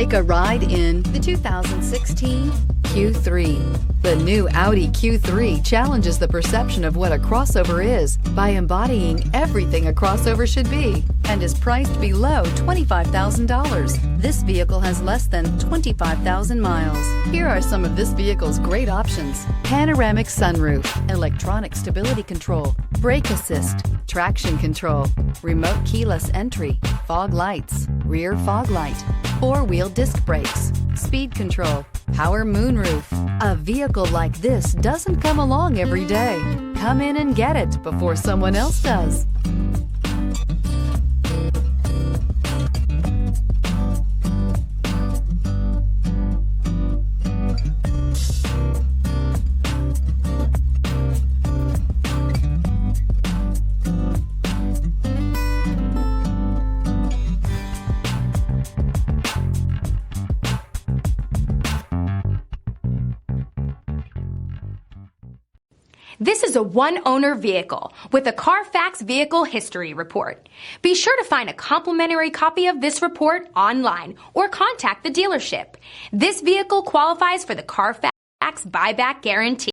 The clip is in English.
Take a ride in the 2016 Q3. The new Audi Q3 challenges the perception of what a crossover is by embodying everything a crossover should be and is priced below $25,000. This vehicle has less than 25,000 miles. Here are some of this vehicle's great options: panoramic sunroof, electronic stability control, brake assist, traction control, remote keyless entry, fog lights, rear fog light, four-wheel disc brakes, speed control, power moonroof. A vehicle like this doesn't come along every day. Come in and get it before someone else does. This is a one-owner vehicle with a CARFAX Vehicle History Report. Be sure to find a complimentary copy of this report online or contact the dealership. This vehicle qualifies for the CARFAX Buyback Guarantee.